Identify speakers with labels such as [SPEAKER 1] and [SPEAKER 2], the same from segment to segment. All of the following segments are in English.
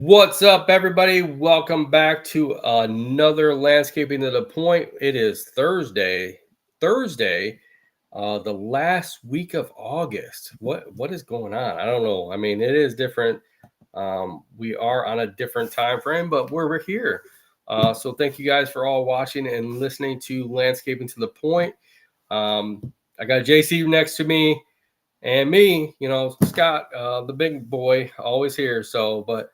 [SPEAKER 1] What's up, everybody? Welcome back to another Landscaping to the Point. It is Thursday, the last week of August. What is going on? I don't know. I mean, it is different. We are on a different time frame, but we're here. So thank you guys for all watching and listening to Landscaping to the Point. I got JC next to me and me, Scott, the big boy, always here. But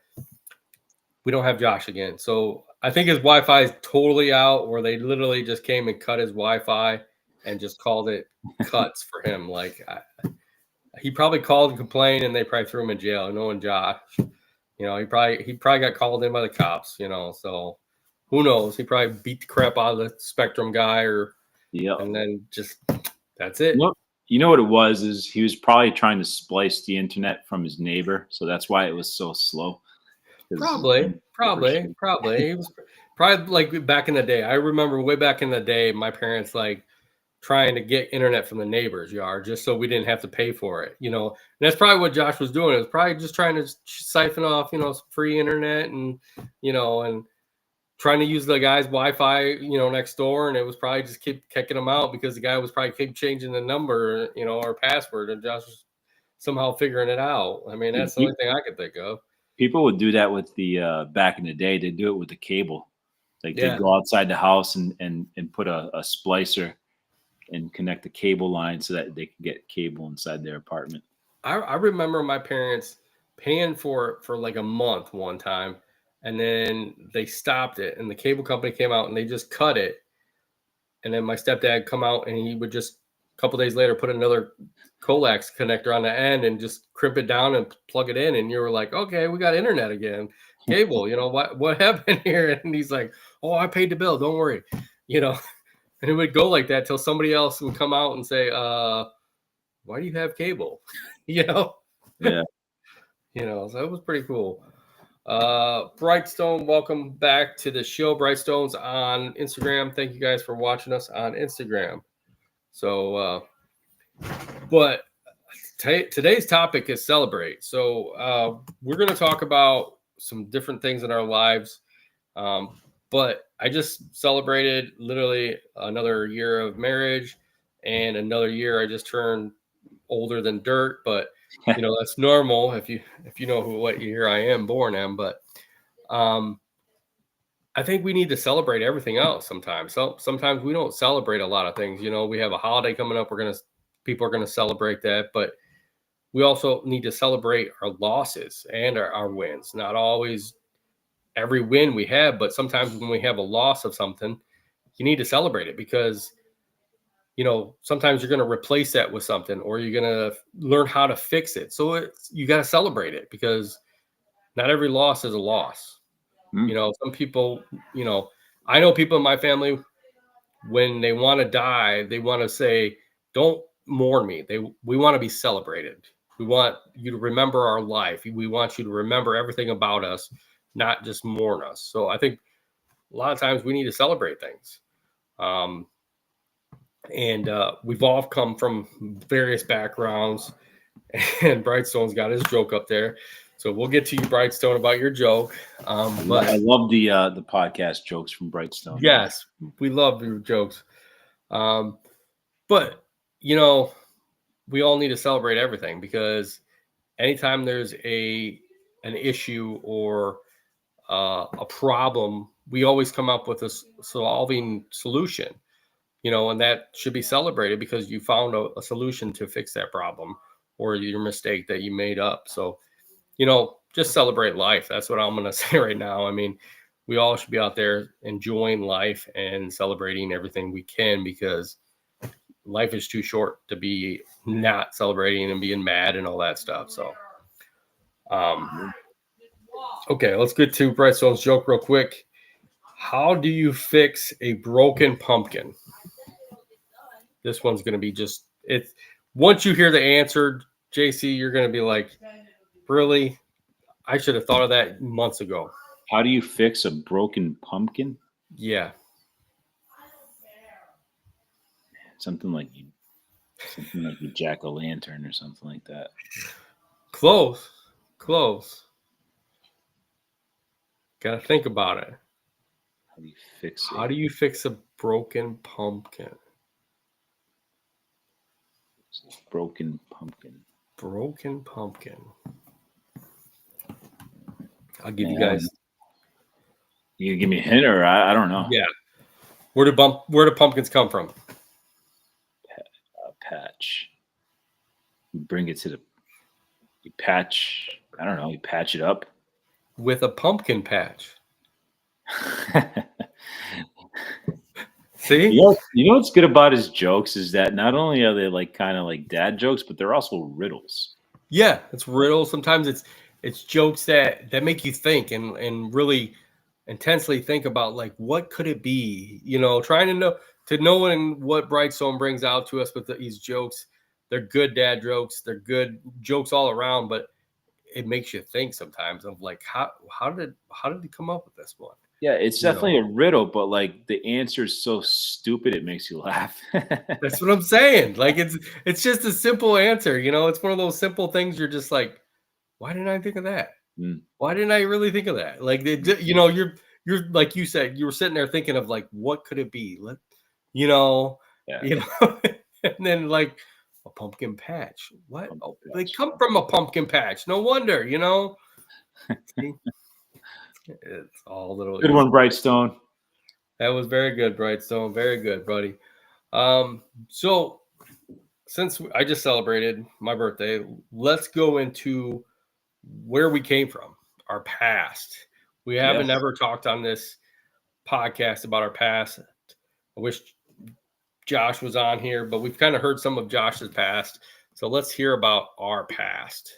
[SPEAKER 1] we don't have Josh again. So I think his Wi-Fi is totally out, or they literally just came and cut his Wi-Fi and just called it cuts for him. He probably called and complained, and they probably threw him in jail. Knowing Josh, he probably got called in by the cops. So who knows? He probably beat the crap out of the Spectrum guy, and then just that's it.
[SPEAKER 2] You know what it was is he was probably trying to splice the internet from his neighbor, so that's why it was so slow.
[SPEAKER 1] Probably. He was probably like back in the day. I remember way back in the day, my parents trying to get internet from the neighbor's yard just so we didn't have to pay for it. And that's probably what Josh was doing. It was probably just trying to siphon off, some free internet and trying to use the guy's Wi-Fi, next door. And it was probably just keep kicking him out because the guy was probably keep changing the number, or password, and Josh was somehow figuring it out. I mean, that's the only thing I could think of.
[SPEAKER 2] People would do that with the back in the day. They'd do it with the cable. They'd go outside the house and put a splicer and connect the cable line so that they could get cable inside their apartment.
[SPEAKER 1] I remember my parents paying for like a month one time, and then they stopped it, and the cable company came out and they just cut it. And then my stepdad come out and he would just a couple days later put another coax connector on the end and just crimp it down and plug it in. And you were like, okay, we got internet again. Cable, what happened here? And he's like, oh, I paid the bill. Don't worry. And it would go like that till somebody else would come out and say, why do you have cable?
[SPEAKER 2] Yeah.
[SPEAKER 1] So it was pretty cool. Brightstone, welcome back to the show. Brightstone's on Instagram. Thank you guys for watching us on Instagram. So, but today's topic is celebrate. So we're going to talk about some different things in our lives. But I just celebrated literally another year of marriage and another year I just turned older than dirt. But that's normal if you know what year I am born in. But I think we need to celebrate everything else sometimes. So sometimes we don't celebrate a lot of things. We have a holiday coming up. People are gonna celebrate that, but we also need to celebrate our losses and our wins. Not always every win we have, but sometimes when we have a loss of something, you need to celebrate it because sometimes you're going to replace that with something, or you're going to learn how to fix it. So you got to celebrate it because not every loss is a loss. Some people, I know people in my family, when they want to die, they want to say, don't mourn me. We want to be celebrated. We want you to remember our life. We want you to remember everything about us, not just mourn us. So I think a lot of times we need to celebrate things. And we've all come from various backgrounds, and Brightstone's got his joke up there. So we'll get to you, Brightstone, about your joke.
[SPEAKER 2] But I love the podcast jokes from Brightstone.
[SPEAKER 1] Yes, we love your jokes. But we all need to celebrate everything because anytime there's an issue or a problem, we always come up with a solving solution. And that should be celebrated because you found a solution to fix that problem or your mistake that you made up. So, just celebrate life. That's what I'm going to say right now. I mean, we all should be out there enjoying life and celebrating everything we can because life is too short to be not celebrating and being mad and all that stuff. So, okay, let's get to Brightstone's joke real quick. How do you fix a broken pumpkin? This one's going to be once you hear the answer, JC, you're going to be like, really? I should have thought of that months ago.
[SPEAKER 2] How do you fix a broken pumpkin?
[SPEAKER 1] Yeah.
[SPEAKER 2] Something like a jack-o'-lantern or something like that.
[SPEAKER 1] Close. Gotta think about it.
[SPEAKER 2] How do you fix
[SPEAKER 1] How
[SPEAKER 2] it?
[SPEAKER 1] do you fix a broken pumpkin?
[SPEAKER 2] Broken pumpkin.
[SPEAKER 1] Broken pumpkin. I'll give you
[SPEAKER 2] Man,
[SPEAKER 1] guys.
[SPEAKER 2] you give me a hint, or I don't know.
[SPEAKER 1] Yeah. Where do pumpkins come from?
[SPEAKER 2] Patch. You bring it to the. You patch. I don't know. You patch it up.
[SPEAKER 1] With a pumpkin patch. See?
[SPEAKER 2] You know what's good about his jokes is that not only are they like kind of like dad jokes, but they're also riddles.
[SPEAKER 1] Yeah, it's riddles. Sometimes it's jokes that make you think and really intensely think about like what could it be? You know, trying to know what Brightstone brings out to us with these jokes. They're good dad jokes. They're good jokes all around, but it makes you think sometimes of like how did he come up with this one?
[SPEAKER 2] Yeah, it's
[SPEAKER 1] You
[SPEAKER 2] definitely
[SPEAKER 1] know,
[SPEAKER 2] a riddle, but like the answer is so stupid it makes you laugh.
[SPEAKER 1] that's what I'm saying. Like it's just a simple answer. You know, it's one of those simple things. You're just like, why didn't I think of that?
[SPEAKER 2] Mm.
[SPEAKER 1] Why didn't I really think of that? Like you know, you're like you said, you were sitting there thinking of like what could it be? You know,
[SPEAKER 2] Yeah.
[SPEAKER 1] you know, and then like a pumpkin patch. What?
[SPEAKER 2] Pumpkin
[SPEAKER 1] Oh, they
[SPEAKER 2] patch.
[SPEAKER 1] come from a pumpkin patch. No wonder, you know. See? It's all little
[SPEAKER 2] Good
[SPEAKER 1] easy.
[SPEAKER 2] one, Brightstone.
[SPEAKER 1] That was very good, Brightstone. Very good, buddy. So since I just celebrated my birthday, let's go into where we came from, our past. We haven't
[SPEAKER 2] Yes.
[SPEAKER 1] ever talked on this podcast about our past. I wish Josh was on here, but we've kind of heard some of Josh's past. So let's hear about our past.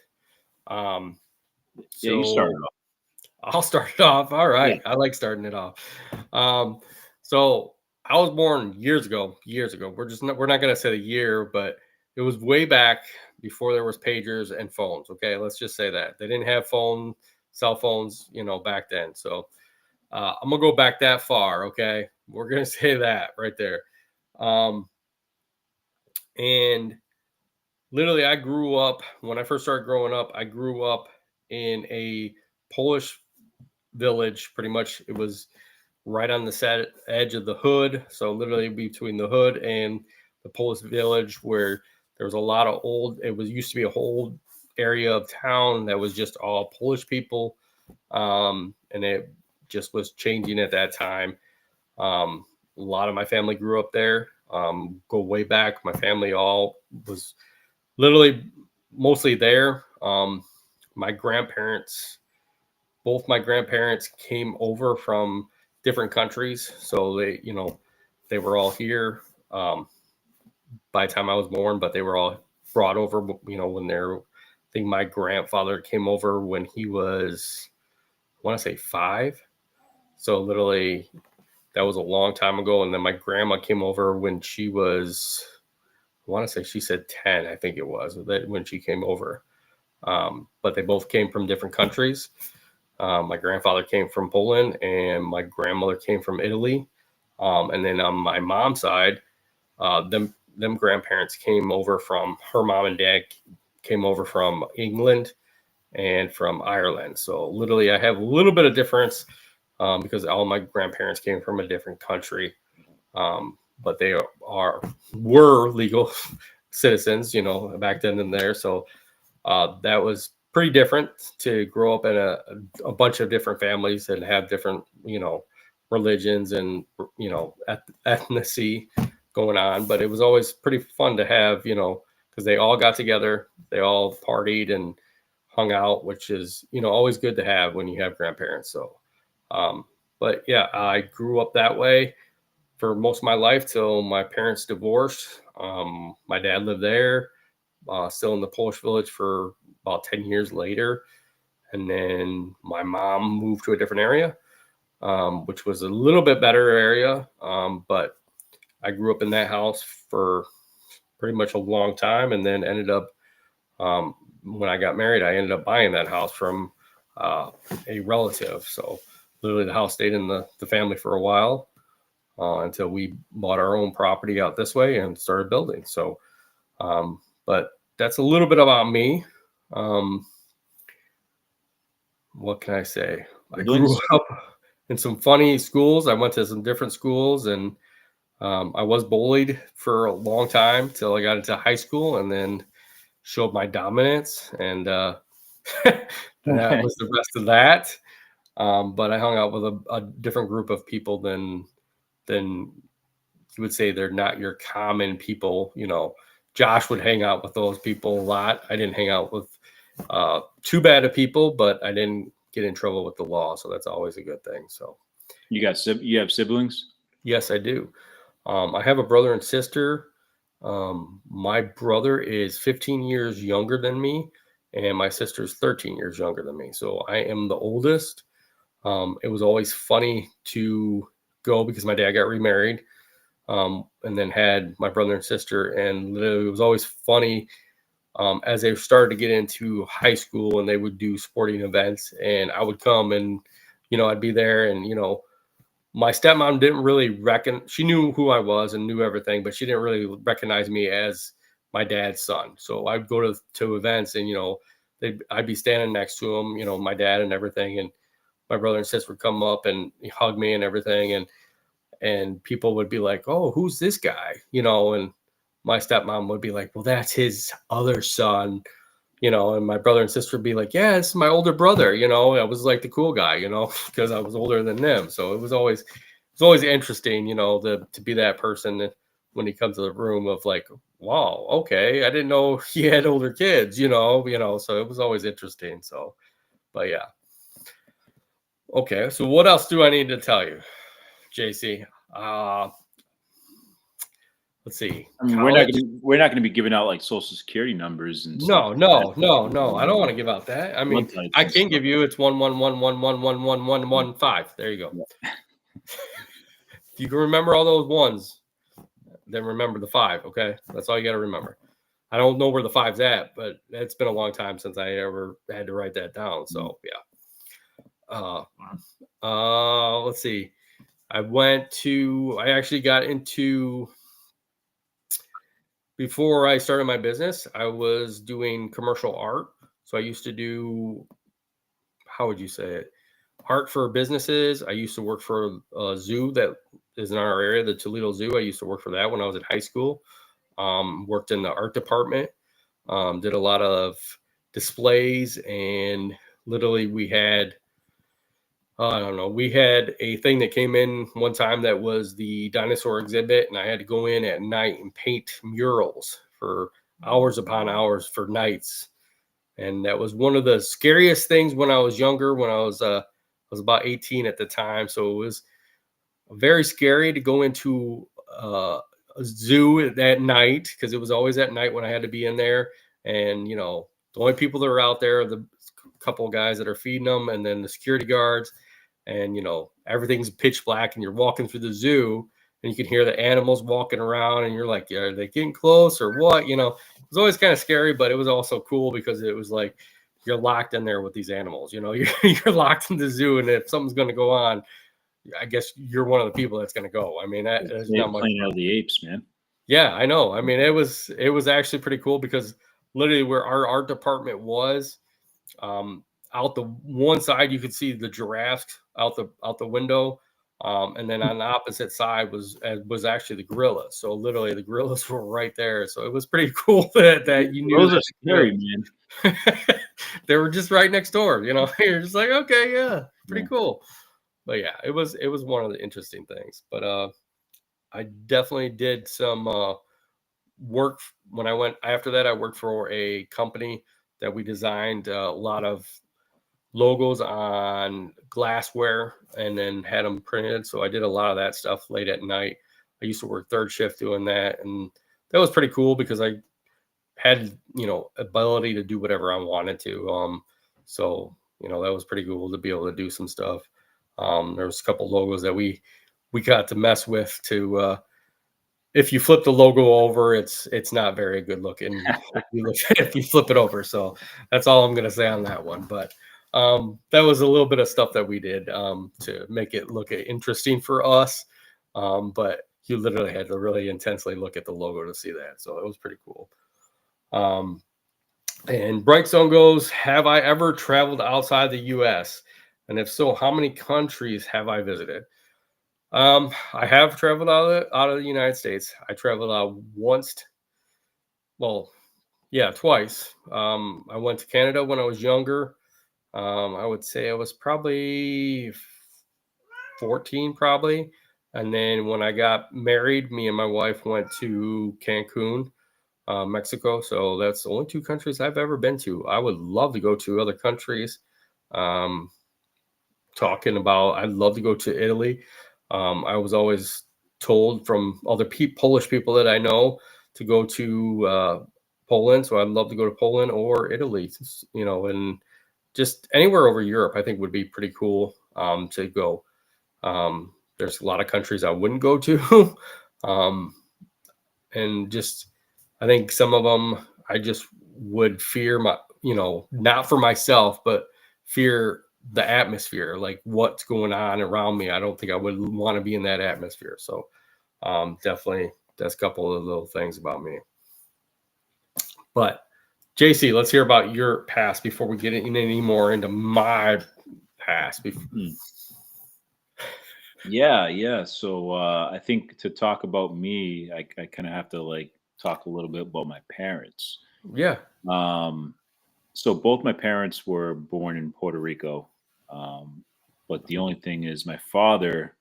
[SPEAKER 1] Um,
[SPEAKER 2] Yeah, you started
[SPEAKER 1] so
[SPEAKER 2] off.
[SPEAKER 1] I'll start it off. All right.
[SPEAKER 2] Yeah.
[SPEAKER 1] I like starting it off. So I was born years ago. We're not going to say the year, but it was way back before there was pagers and phones. Okay. Let's just say that they didn't have cell phones, you know, back then. So I'm going to go back that far. Okay. We're going to say that right there. And literally I grew up when I first started growing up. I grew up in a Polish village. Pretty much it was right on the edge of the hood. So literally between the hood and the Polish village, where there was a lot of it used to be a whole area of town that was just all Polish people. And it just was changing at that time. A lot of my family grew up there. Go way back. My family all was literally mostly there. My grandparents, both my grandparents came over from different countries. So they were all here by the time I was born, but they were all brought over, when I think my grandfather came over when he was, I want to say 5. So literally that was a long time ago. And then my grandma came over when she was, I want to say she said 10, I think it was that when she came over. But they both came from different countries. My grandfather came from Poland and my grandmother came from Italy. And then on my mom's side, them grandparents came over from her mom and dad came over from England and from Ireland. So literally I have a little bit of difference because all my grandparents came from a different country. But they were legal citizens, back then and there. So that was pretty different to grow up in a bunch of different families and have different, religions and, ethnicity going on. But it was always pretty fun to have, because they all got together, they all partied and hung out, which is, always good to have when you have grandparents. So, but yeah, I grew up that way for most of my life till my parents divorced. My dad lived there, still in the Polish village for about 10 years later. And then my mom moved to a different area, which was a little bit better area. But I grew up in that house for pretty much a long time and then ended up, when I got married, I ended up buying that house from a relative. So literally the house stayed in the family for a while until we bought our own property out this way and started building. So, but that's a little bit about me. What can I say? I grew up in some funny schools. I went to some different schools, and I was bullied for a long time till I got into high school, and then showed my dominance, and that was the rest of that. But I hung out with a different group of people than you would say they're not your common people. Josh would hang out with those people a lot. I didn't hang out with too bad of people, but I didn't get in trouble with the law, so that's always a good thing. So
[SPEAKER 2] you have siblings?
[SPEAKER 1] Yes, I do. I have a brother and sister. My brother is 15 years younger than me, and my sister is 13 years younger than me. So I am the oldest. It was always funny to go because my dad got remarried, and then had my brother and sister. And literally, it was always funny as they started to get into high school and they would do sporting events, and I would come and, I'd be there, and, my stepmom didn't really she knew who I was and knew everything, but she didn't really recognize me as my dad's son. So I'd go to events, and, I'd be standing next to him, my dad and everything. And my brother and sister would come up and hug me and everything. And people would be like, "Oh, who's this guy?" And my stepmom would be like, "Well, that's his other son." And my brother and sister would be like, "Yeah, it's my older brother." I was like the cool guy, because I was older than them. So it was always interesting, to be that person when he comes to the room of like, "Wow, okay, I didn't know he had older kids," so it was always interesting. So, but yeah. Okay, so what else do I need to tell you, JC? Let's see.
[SPEAKER 2] I mean, we're not going to be giving out like social security numbers and
[SPEAKER 1] no. I don't want to give out that. I mean, I can give you, it's 111111115. There you go. If you can remember all those ones, then remember the 5. Okay, that's all you got to remember. I don't know where the 5's at, but it's been a long time since I ever had to write that down. So yeah. Let's see. I actually got into. Before I started my business, I was doing commercial art. So I used to do, how would you say it? Art for businesses. I used to work for a zoo that is in our area, the Toledo Zoo. I used to work for that when I was in high school. Worked in the art department. Did a lot of displays, and literally we had, I don't know, we had a thing that came in one time that was the dinosaur exhibit, and I had to go in at night and paint murals for hours upon hours for nights. And that was one of the scariest things when I was younger, when I was about 18 at the time. So it was very scary to go into a zoo at night, because it was always at night when I had to be in there. And, the only people that are out there are the couple of guys that are feeding them, and then the security guards. And, everything's pitch black, and you're walking through the zoo, and you can hear the animals walking around, and you're like, are they getting close or what? It was always kind of scary, but it was also cool because it was like, you're locked in there with these animals, you're locked in the zoo. And if something's going to go on, I guess you're one of the people that's going to go. I mean, that's not much.
[SPEAKER 2] Planet of the Apes, man.
[SPEAKER 1] Yeah, I know. I mean, it was actually pretty cool, because literally where our art department was, out the one side, you could see the giraffes out the window. And then on the opposite side was actually the gorillas. So literally the gorillas were right there. So it was pretty cool that you knew.
[SPEAKER 2] Those are scary, man.
[SPEAKER 1] They were just right next door. You're just like, okay, yeah, pretty cool. But yeah, it was one of the interesting things. But I definitely did some work when I went after that. I worked for a company that we designed a lot of logos on glassware and then had them printed. So I did a lot of that stuff late at night. I used to work third shift doing that, and that was pretty cool because I had, ability to do whatever I wanted to. So, that was pretty cool to be able to do some stuff. There was a couple logos that we got to mess with to, if you flip the logo over, it's not very good looking if you flip it over. So that's all I'm going to say on that one. But that was a little bit of stuff that we did to make it look interesting for us. But you literally had to really intensely look at the logo to see that. So it was pretty cool. And Brightstone goes, have I ever traveled outside the U.S.? And if so, how many countries have I visited? I have traveled out of the United States. I traveled out once, well, yeah, twice. I went to Canada when I was younger. I would say I was probably 14, probably. And then when I got married, me and my wife went to Cancun, Mexico. So that's the only two countries I've ever been to. I would love to go to other countries. Um, Talking about, I'd love to go to Italy. I was always told from other Polish people that I know to go to Poland. So I'd love to go to Poland or Italy, and just anywhere over Europe, I think would be pretty cool to go. There's a lot of countries I wouldn't go to. um, and just, I think some of them I just would fear not for myself, but fear the atmosphere, like what's going on around me. I don't think I would want to be in that atmosphere. So definitely that's a couple of little things about me. But JC, let's hear about your past before we get in any more into my past.
[SPEAKER 2] Yeah. So I think to talk about me, I kind of have to like talk a little bit about my parents.
[SPEAKER 1] Yeah.
[SPEAKER 2] Um, so both my parents were born in Puerto Rico, but the only thing is my father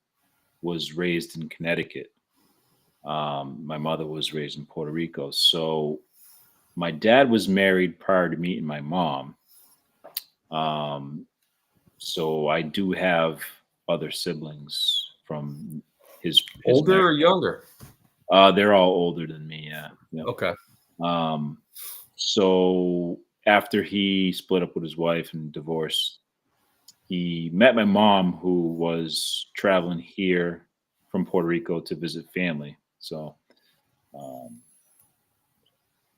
[SPEAKER 2] was raised in Connecticut. My mother was raised in Puerto Rico. So my dad was married prior to meeting my mom. Um, so I do have other siblings from his
[SPEAKER 1] Older
[SPEAKER 2] marriage.
[SPEAKER 1] or younger?
[SPEAKER 2] They're all older than me. Yeah. Yep.
[SPEAKER 1] Okay.
[SPEAKER 2] Um, so after he split up with his wife and divorced, he met my mom, who was traveling here from Puerto Rico to visit family. So um,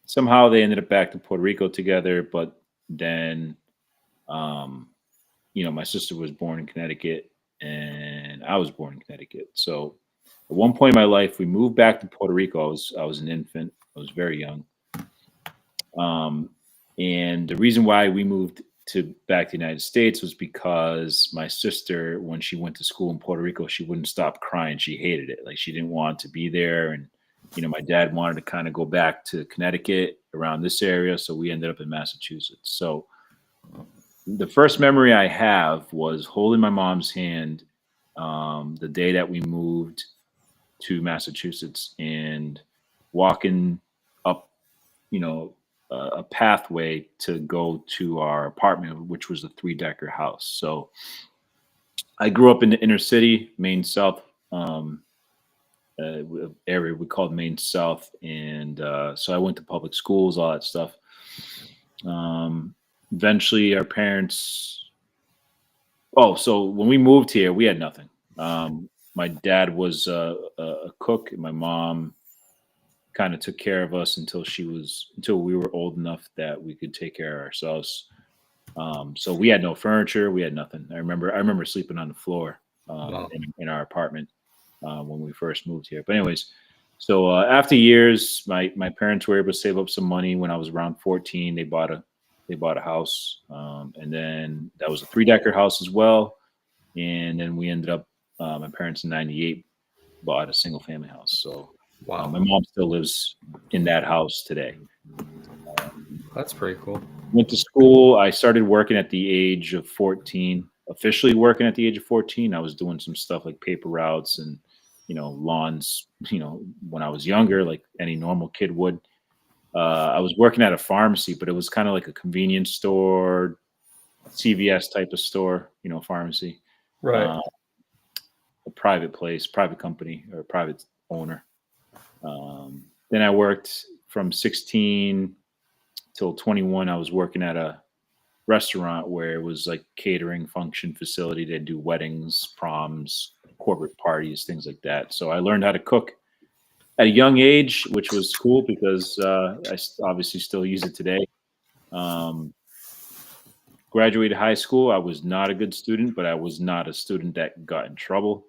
[SPEAKER 2] somehow they ended up back to Puerto Rico together. But then, um, my sister was born in Connecticut and I was born in Connecticut. So at one point in my life, we moved back to Puerto Rico. I was an infant. I was very young. And the reason why we moved back to the United States was because my sister, when she went to school in Puerto Rico, she wouldn't stop crying. She hated it. Like she didn't want to be there. And, my dad wanted to kind of go back to Connecticut around this area. So we ended up in Massachusetts. So the first memory I have was holding my mom's hand the day that we moved to Massachusetts and walking up, a pathway to go to our apartment, which was a 3-decker house. So I grew up in the inner city, Maine South area we called Maine South. And so I went to public schools, all that stuff. Eventually our parents, so when we moved here, we had nothing. My dad was a cook and my mom kind of took care of us until we were old enough that we could take care of ourselves. So we had no furniture, we had nothing. I remember sleeping on the floor
[SPEAKER 1] Wow.
[SPEAKER 2] in our apartment when we first moved here. But anyways, so after years, my parents were able to save up some money. When I was around 14, they bought a house, and then that was a 3-decker house as well. And then we ended up, my parents in '98 bought a single family house. So
[SPEAKER 1] Wow.
[SPEAKER 2] my mom still lives in that house today.
[SPEAKER 1] That's pretty cool.
[SPEAKER 2] Went to school. I started working at the age of 14, officially working at the age of 14. I was doing some stuff like paper routes and, lawns, when I was younger, like any normal kid would. I was working at a pharmacy, but it was kind of like a convenience store, CVS type of store, pharmacy.
[SPEAKER 1] Right.
[SPEAKER 2] A private place, private company, or private owner. Then I worked from 16 till 21. I was working at a restaurant where it was like catering function facility. They'd do weddings, proms, corporate parties, things like that. So I learned how to cook at a young age, which was cool because I obviously still use it today. Graduated high school. I was not a good student, but I was not a student that got in trouble.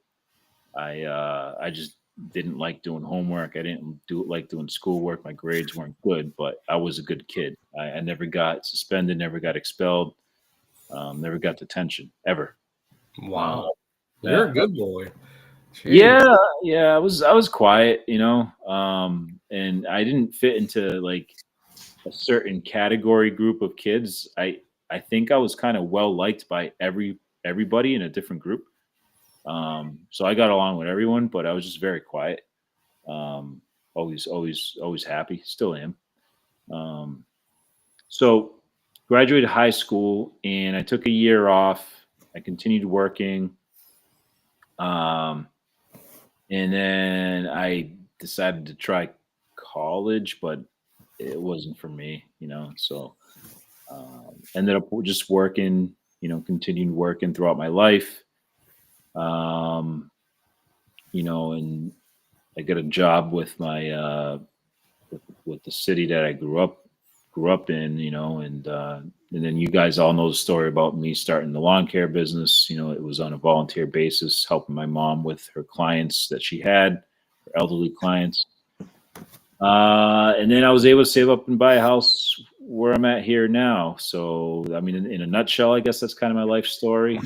[SPEAKER 2] I just didn't like doing homework. I didn't like doing schoolwork. My grades weren't good, but I was a good kid. I never got suspended, never got expelled, never got detention ever.
[SPEAKER 1] Wow. You're
[SPEAKER 2] Yeah.
[SPEAKER 1] a good boy. Jeez.
[SPEAKER 2] Yeah. I was quiet, and I didn't fit into like a certain category group of kids. I think I was kind of well liked by everybody in a different group. So I got along with everyone, but I was just very quiet. Um, always happy. Still am. Um, so graduated high school and I took a year off. I continued working. Um, and then I decided to try college, but it wasn't for me. So ended up just working, continued working throughout my life. Um, and I got a job with my with the city that I grew up in, and then you guys all know the story about me starting the lawn care business. It was on a volunteer basis, helping my mom with her clients that she had, her elderly clients. And then I was able to save up and buy a house where I'm at here now. So, I mean, in a nutshell, I guess that's kind of my life story.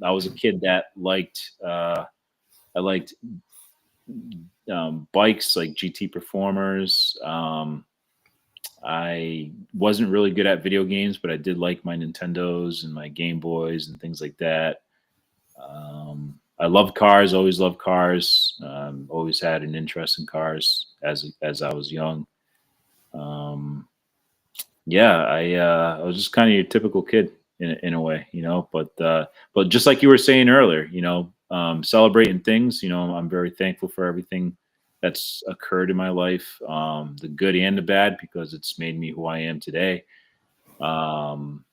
[SPEAKER 2] I was a kid that I liked bikes like GT Performers. I wasn't really good at video games, but I did like my Nintendos and my Game Boys and things like that. I love cars, always loved cars. Always had an interest in cars as I was young. Yeah, I was just kind of your typical kid in a way, But just like you were saying earlier, celebrating things. I'm very thankful for everything that's occurred in my life, the good and the bad, because it's made me who I am today. Um,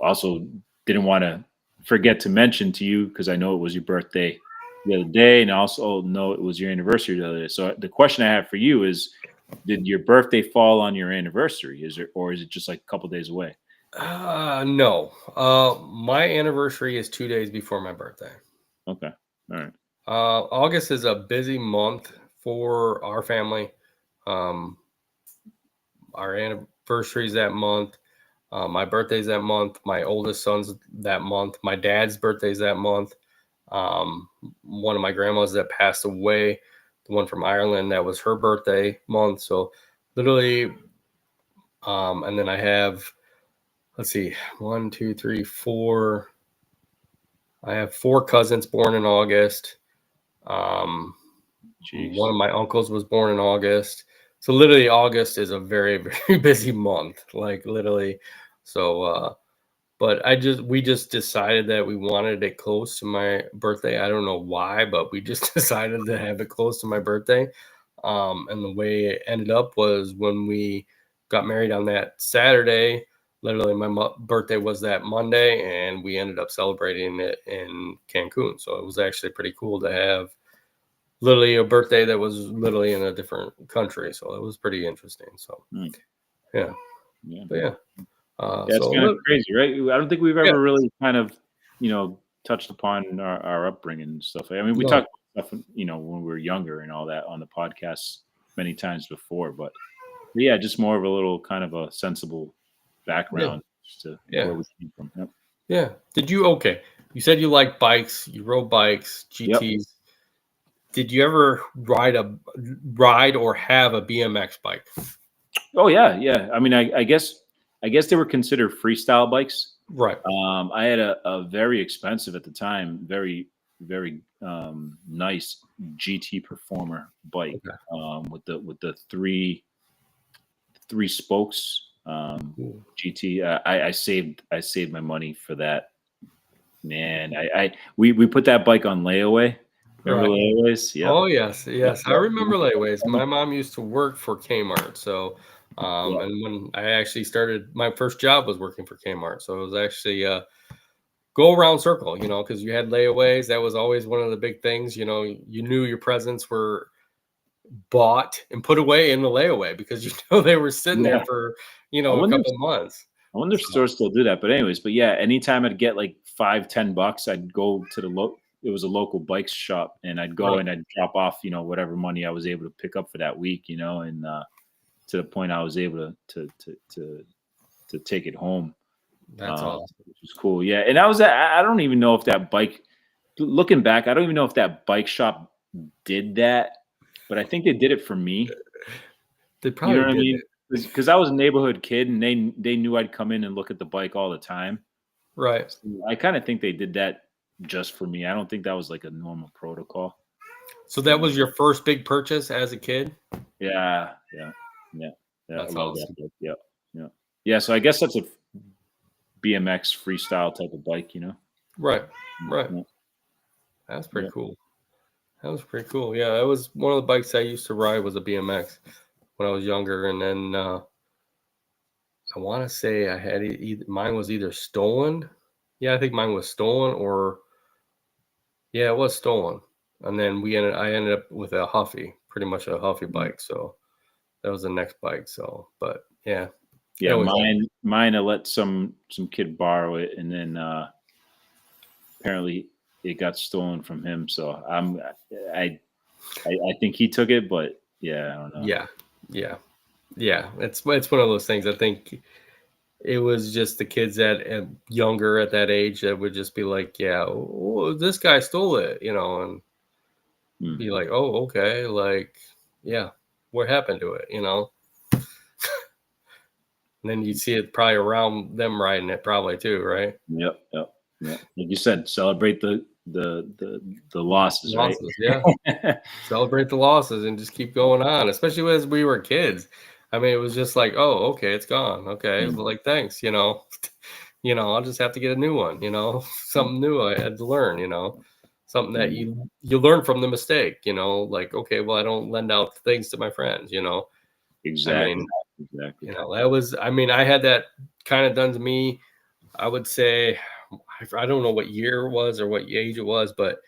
[SPEAKER 2] Also didn't want to forget to mention to you because I know it was your birthday the other day, and I also know it was your anniversary the other day. So the question I have for you is, did your birthday fall on your anniversary? Or is it just like a couple days away?
[SPEAKER 1] No. My anniversary is 2 days before my birthday.
[SPEAKER 2] Okay. All right.
[SPEAKER 1] August is a busy month for our family. Um, our anniversary is that month. My birthday's that month. My oldest son's that month. My dad's birthday's that month. One of my grandmas that passed away, the one from Ireland, that was her birthday month. So literally, and then I have, let's see, 1, 2, 3, 4. I have 4 cousins born in August. One of my uncles was born in August. So literally August is a very, very busy month, like literally. So, but we just decided that we wanted it close to my birthday. I don't know why, but we just decided to have it close to my birthday. And the way it ended up was when we got married on that Saturday. Literally, my birthday was that Monday, and we ended up celebrating it in Cancun. So it was actually pretty cool to have literally a birthday that was literally in a different country. So it was pretty interesting. So yeah, but yeah.
[SPEAKER 2] Yeah, it's
[SPEAKER 1] So
[SPEAKER 2] kind of crazy, right? I don't think we've
[SPEAKER 1] yeah,
[SPEAKER 2] ever really kind of, touched upon our upbringing and stuff. I mean, we
[SPEAKER 1] no,
[SPEAKER 2] talked about stuff, when we were younger and all that on the podcast many times before, but yeah, just more of a little kind of a sensible
[SPEAKER 1] yeah,
[SPEAKER 2] background to
[SPEAKER 1] yeah,
[SPEAKER 2] where we came from. Yep.
[SPEAKER 1] yeah. Okay? You said you like bikes. You rode bikes,
[SPEAKER 2] Yep.
[SPEAKER 1] GTs. Did you ever ride or have a BMX bike?
[SPEAKER 2] Oh yeah, yeah. I mean, I guess they were considered freestyle bikes.
[SPEAKER 1] Right.
[SPEAKER 2] I had a very expensive at the time, very nice GT Performer bike,
[SPEAKER 1] Okay.
[SPEAKER 2] with the three spokes.
[SPEAKER 1] Cool.
[SPEAKER 2] GT. I saved my money for that. Man, we put that bike on layaway. Remember
[SPEAKER 1] Right.
[SPEAKER 2] layaways? Yep.
[SPEAKER 1] Oh yes,
[SPEAKER 2] Yep.
[SPEAKER 1] yes. I remember layaways.
[SPEAKER 2] Yep.
[SPEAKER 1] My mom used to work for Kmart, so
[SPEAKER 2] Yeah.
[SPEAKER 1] and when I actually started, my first job was working for Kmart. So it was actually go around circle, because you had layaways. That was always one of the big things. You knew your presents were bought and put away in the layaway because they were sitting there
[SPEAKER 2] Yeah.
[SPEAKER 1] for
[SPEAKER 2] I
[SPEAKER 1] a
[SPEAKER 2] wonder if
[SPEAKER 1] couple of months.
[SPEAKER 2] I wonder if
[SPEAKER 1] So,
[SPEAKER 2] stores still do that. But anyways, but yeah, anytime I'd get like $5-10, I'd go to it was a local bike shop, and I'd go
[SPEAKER 1] right,
[SPEAKER 2] and I'd drop off, whatever money I was able to pick up for that week, and to the point I was able to take it home.
[SPEAKER 1] That's awesome.
[SPEAKER 2] which was cool. Yeah, and I don't even know if that bike. Looking back, I don't even know if that bike shop did that, but I think they did it for me.
[SPEAKER 1] They
[SPEAKER 2] You know
[SPEAKER 1] probably
[SPEAKER 2] what I
[SPEAKER 1] did
[SPEAKER 2] mean?
[SPEAKER 1] it.
[SPEAKER 2] Because I was a neighborhood kid, and they knew I'd come in and look at the bike all the time.
[SPEAKER 1] Right.
[SPEAKER 2] So I kind of think they did that just for me. I don't think that was like a normal protocol.
[SPEAKER 1] So that was your first big purchase as a kid?
[SPEAKER 2] Yeah, yeah, yeah, yeah. I
[SPEAKER 1] That's
[SPEAKER 2] love that
[SPEAKER 1] awesome.
[SPEAKER 2] bike. Yeah, yeah, yeah. So I guess that's a BMX freestyle type of bike,
[SPEAKER 1] Right. Right.
[SPEAKER 2] Yeah,
[SPEAKER 1] That's pretty
[SPEAKER 2] yeah.
[SPEAKER 1] cool. That was pretty cool. Yeah, that was one of the bikes I used to ride was a BMX when I was younger, and then I want to say I had mine was either stolen. Yeah, I think mine was stolen, or yeah, it was stolen. And then I ended up with a Huffy, pretty much a Huffy
[SPEAKER 2] Mhm.
[SPEAKER 1] bike. So that was the next bike. So, but yeah, it
[SPEAKER 2] Yeah,
[SPEAKER 1] always
[SPEAKER 2] mine I let some kid borrow it, and then apparently it got stolen from him. So I I think he took it, but yeah, I don't know.
[SPEAKER 1] yeah, yeah, yeah. It's one of those things. I think it was just the kids that younger at that age that would just be like, yeah, oh, this guy stole it, and
[SPEAKER 2] Hmm.
[SPEAKER 1] be like, oh, okay, like, yeah, what happened to it, And then you'd see it probably around them riding it, probably too, right?
[SPEAKER 2] Yep, yep, yep. Like you said, celebrate the losses, right?
[SPEAKER 1] Losses, yeah. Celebrate the losses and just keep going on, especially as we were kids. I mean, it was just like, oh, okay, it's gone. Okay,
[SPEAKER 2] Mm,
[SPEAKER 1] well, like, thanks, I'll just have to get a new one,
[SPEAKER 2] mm,
[SPEAKER 1] something new I had to learn, something that
[SPEAKER 2] mm.
[SPEAKER 1] you learn from the mistake, like, okay, well, I don't lend out things to my friends, I
[SPEAKER 2] Exactly,
[SPEAKER 1] mean,
[SPEAKER 2] exactly.
[SPEAKER 1] that was, I mean, I had that kind of done to me. I would say, I don't know what year it was or what age it was, but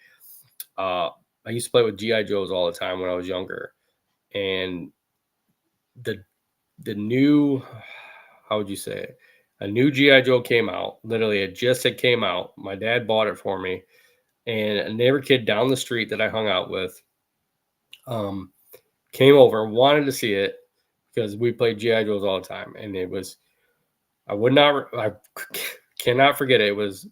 [SPEAKER 1] uh, I used to play with GI Joes all the time when I was younger, and the the new, how would you say it? A new GI Joe came out. Literally, it just had came out. My dad bought it for me, and a neighbor kid down the street that I hung out with, um, came over, wanted to see it because we played GI Joes all the time, and it was I cannot forget it. It was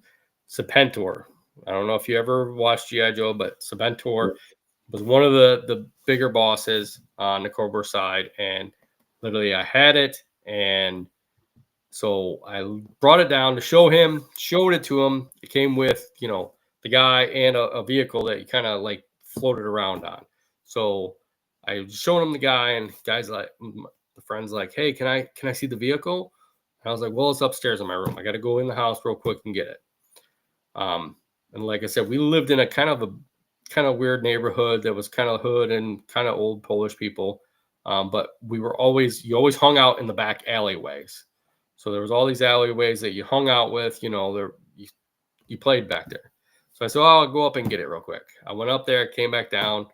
[SPEAKER 1] Serpentor. I don't know if you ever watched GI Joe, but Serpentor
[SPEAKER 2] Yep.
[SPEAKER 1] was one of the bigger bosses on the Cobra side, and literally I had it, and so I brought it down to show him, showed it to him. It came with the guy and a vehicle that you kind of like floated around on. So I was showing him the guy, and guy's like, the friend's like, hey, can I see the vehicle? And I was like, well, it's upstairs in my room. I got to go in the house real quick and get it. Um, and like I said, we lived in a kind of weird neighborhood that was kind of hood and kind of old Polish people. But you always hung out in the back alleyways. So there was all these alleyways that you hung out with, you played back there. So I said, oh, I'll go up and get it real quick. I went up there, came back down,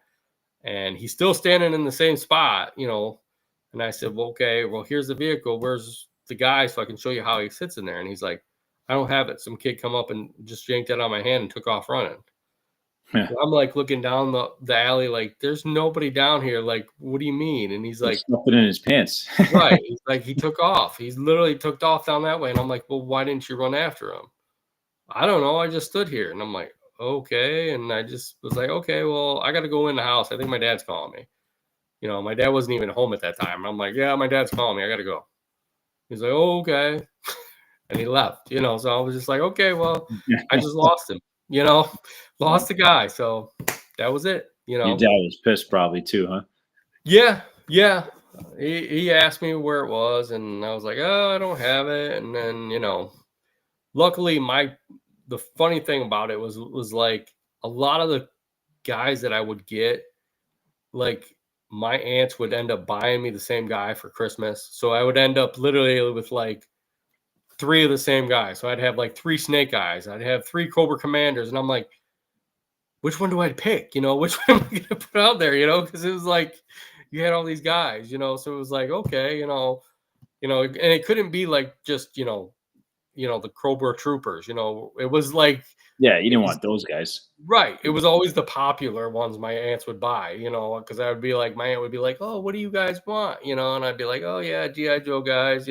[SPEAKER 1] and he's still standing in the same spot, And I said, well, okay, well, here's the vehicle. Where's the guy so I can show you how he sits in there? And he's like, I don't have it. Some kid come up and just yanked it out of my hand and took off running.
[SPEAKER 2] Yeah.
[SPEAKER 1] So I'm like looking down the alley, like, there's nobody down here. Like, what do you mean? And he's
[SPEAKER 2] He
[SPEAKER 1] like,
[SPEAKER 2] stuffed it in his pants.
[SPEAKER 1] right. He's like, he took off. He's literally took off down that way. And I'm like, well, why didn't you run after him? I don't know. I just stood here. And I'm like, okay. And I just was like, okay, well, I got to go in the house. I think my dad's calling me. My dad wasn't even home at that time. I'm like, yeah, my dad's calling me. I got to go. He's like, oh, okay. And he left, So I was just like, okay, well, I just lost him, lost the guy. So that was it,
[SPEAKER 2] Your dad was pissed probably too, huh?
[SPEAKER 1] Yeah, yeah. He asked me where it was, and I was like, oh, I don't have it. And then, luckily the funny thing about it was like a lot of the guys that I would get, like my aunts would end up buying me the same guy for Christmas. So I would end up literally with like three of the same guys. So I'd have like three Snake Eyes. I'd have three Cobra Commanders. And I'm like, which one do I pick? Which one am I going to put out there? Because it was like you had all these guys, So it was like, okay, and it couldn't be like just, the Cobra Troopers, It was like
[SPEAKER 2] Yeah, you
[SPEAKER 1] it
[SPEAKER 2] didn't
[SPEAKER 1] was
[SPEAKER 2] want those guys.
[SPEAKER 1] right. It was always the popular ones my aunts would buy, because I would be like, my aunt would be like, oh, what do you guys want? And I'd be like, oh yeah, GI Joe guys,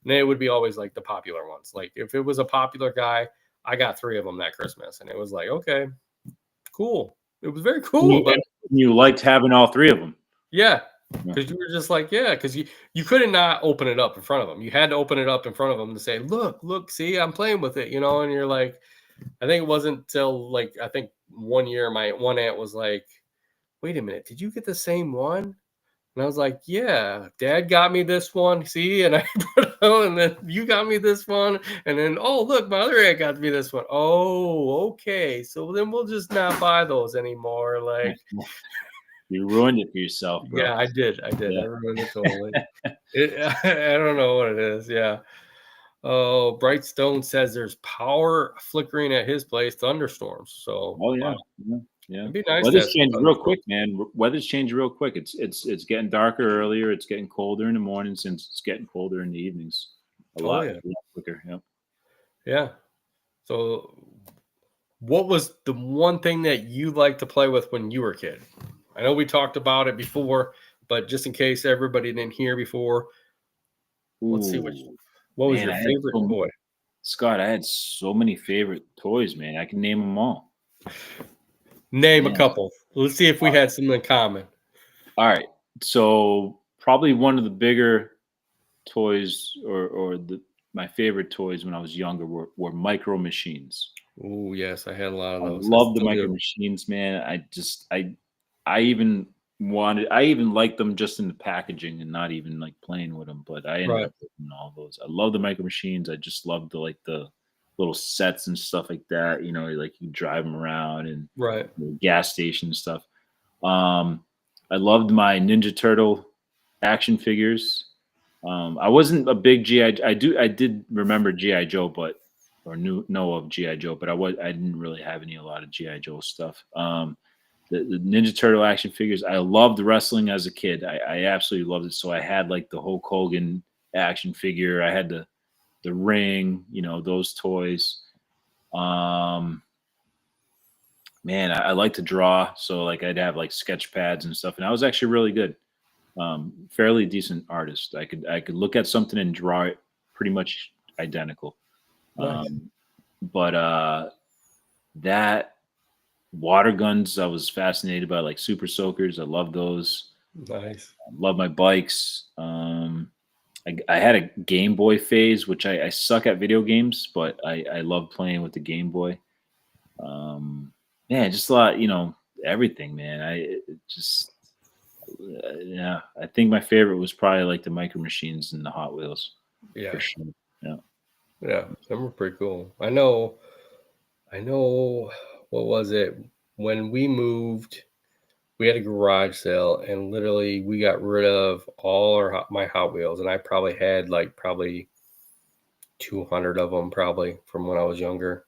[SPEAKER 1] And it would be always like the popular ones. Like if it was a popular guy, I got 3 of them that Christmas, and it was like, okay, cool. It was very cool, but
[SPEAKER 2] And you liked having all 3 of them.
[SPEAKER 1] yeah,
[SPEAKER 2] Yeah.
[SPEAKER 1] because you were just like, yeah, because you couldn't not open it up in front of them. You had to open it up in front of them to say, look, see, I'm playing with it, and you're like, I think it wasn't till like I think one year my one aunt was like, wait a minute, did you get the same one? And I was like, yeah, Dad got me this one. See, and I put it on, and then you got me this one, and then oh look, my other aunt got me this one. Oh, okay, so then we'll just not buy those anymore. Like,
[SPEAKER 2] You ruined it for yourself, bro.
[SPEAKER 1] yeah, I did, I
[SPEAKER 2] Yeah.
[SPEAKER 1] ruined it totally. I don't know what it is. Yeah. Oh, Brightstone says there's power flickering at his place, thunderstorms. So,
[SPEAKER 2] Oh, yeah.
[SPEAKER 1] wow,
[SPEAKER 2] Yeah, yeah.
[SPEAKER 1] it'd be nice to have
[SPEAKER 2] Weather's
[SPEAKER 1] some
[SPEAKER 2] changing real
[SPEAKER 1] thunderstorms.
[SPEAKER 2] quick, man. Weather's changing real quick. It's getting darker earlier. It's getting colder in the morning since it's getting colder in the evenings.
[SPEAKER 1] Oh
[SPEAKER 2] A
[SPEAKER 1] yeah,
[SPEAKER 2] lot quicker. Yeah.
[SPEAKER 1] yeah. So, what was the one thing that you liked to play with when you were a kid? I know we talked about it before, but just in case everybody didn't hear before, let's see
[SPEAKER 2] Ooh,
[SPEAKER 1] what was
[SPEAKER 2] man,
[SPEAKER 1] your favorite toy?
[SPEAKER 2] Scott, I had so many favorite toys, man. I can name them all.
[SPEAKER 1] Name a
[SPEAKER 2] Man.
[SPEAKER 1] couple. Let's see if we had something in common.
[SPEAKER 2] All right. So probably one of the bigger toys or my favorite toys when I was younger were micro machines.
[SPEAKER 1] Oh yes, I had a lot of
[SPEAKER 2] I
[SPEAKER 1] those. I
[SPEAKER 2] love the
[SPEAKER 1] still
[SPEAKER 2] micro
[SPEAKER 1] do.
[SPEAKER 2] machines, man. I even I even liked them just in the packaging and not even like playing with them, but I ended
[SPEAKER 1] Right,
[SPEAKER 2] up with all those. I love the micro machines. I just love the little sets and stuff like that. Like you drive them around and
[SPEAKER 1] right.
[SPEAKER 2] gas station stuff. Um, I loved my Ninja Turtle action figures. I wasn't a big GI. I did remember GI Joe, but or know of GI Joe, but I didn't really have a lot of GI Joe stuff. The Ninja Turtle action figures. I loved wrestling as a kid. I absolutely loved it. So I had like the Hulk Hogan action figure. I had the ring. Those toys. Um, Man, I like to draw, so like I'd have like sketch pads and stuff, and I was actually really good, fairly decent artist. I could look at something and draw it pretty much identical.
[SPEAKER 1] Nice,
[SPEAKER 2] Um, but that water guns, I was fascinated by, like super soakers. I love those.
[SPEAKER 1] nice.
[SPEAKER 2] Love my bikes. I had a Game Boy phase, which I suck at video games, but I love playing with the Game Boy. Um, yeah, just a lot, everything, man. Just, yeah, I think my favorite was probably like the Micro Machines and the Hot Wheels for
[SPEAKER 1] Yeah,
[SPEAKER 2] sure. Yeah.
[SPEAKER 1] yeah. Them were pretty cool. I know. I know. What was it? When we moved, we had a garage sale, and literally we got rid of all my Hot Wheels, and I probably had like probably 200 of them, probably from when I was younger.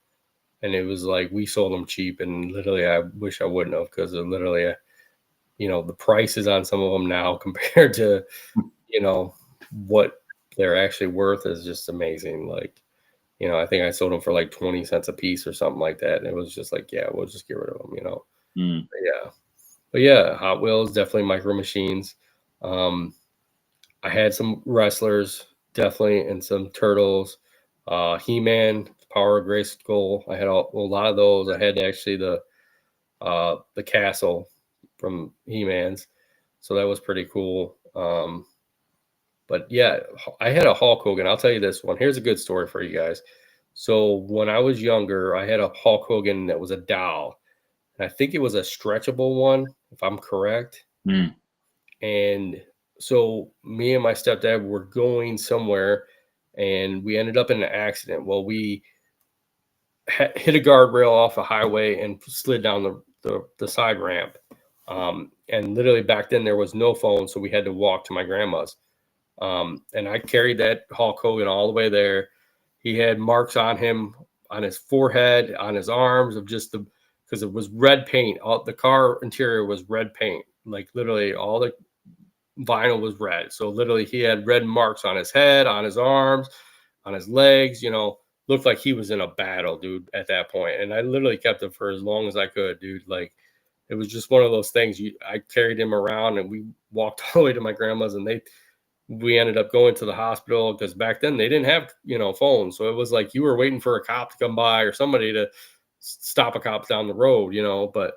[SPEAKER 1] And it was like we sold them cheap, and literally I wish I wouldn't have, because literally, the prices on some of them now compared to what they're actually worth is just amazing. Like, I think I sold them for like 20 cents a piece or something like that. And it was just like, yeah, we'll just get rid of them.
[SPEAKER 2] Mm.
[SPEAKER 1] But yeah, Hot Wheels, definitely Micro Machines. Um, I had some wrestlers, definitely, and some turtles. He-Man, Power of Grayskull. I had a lot of those. I had actually the castle from He-Man's, so that was pretty cool. But yeah, I had a Hulk Hogan. I'll tell you this one. Here's a good story for you guys. So when I was younger, I had a Hulk Hogan that was a doll, and I think it was a stretchable one, if I'm correct.
[SPEAKER 2] Mm.
[SPEAKER 1] And so me and my stepdad were going somewhere, and we ended up in an accident. Well, we hit a guardrail off a highway and slid down the side ramp. And literally back then there was no phone, so we had to walk to my grandma's. And I carried that Hulk Hogan all the way there. He had marks on him, on his forehead, on his arms, of just because it was red paint. All the car interior was red paint. Like literally all the vinyl was red. So literally he had red marks on his head, on his arms, on his legs, looked like he was in a battle, dude, at that point. And I literally kept him for as long as I could, dude. Like it was just one of those things. I carried him around, and we walked all the way to my grandma's, and we ended up going to the hospital because back then they didn't have, phones. So it was like you were waiting for a cop to come by or somebody to stop a cop down the road, but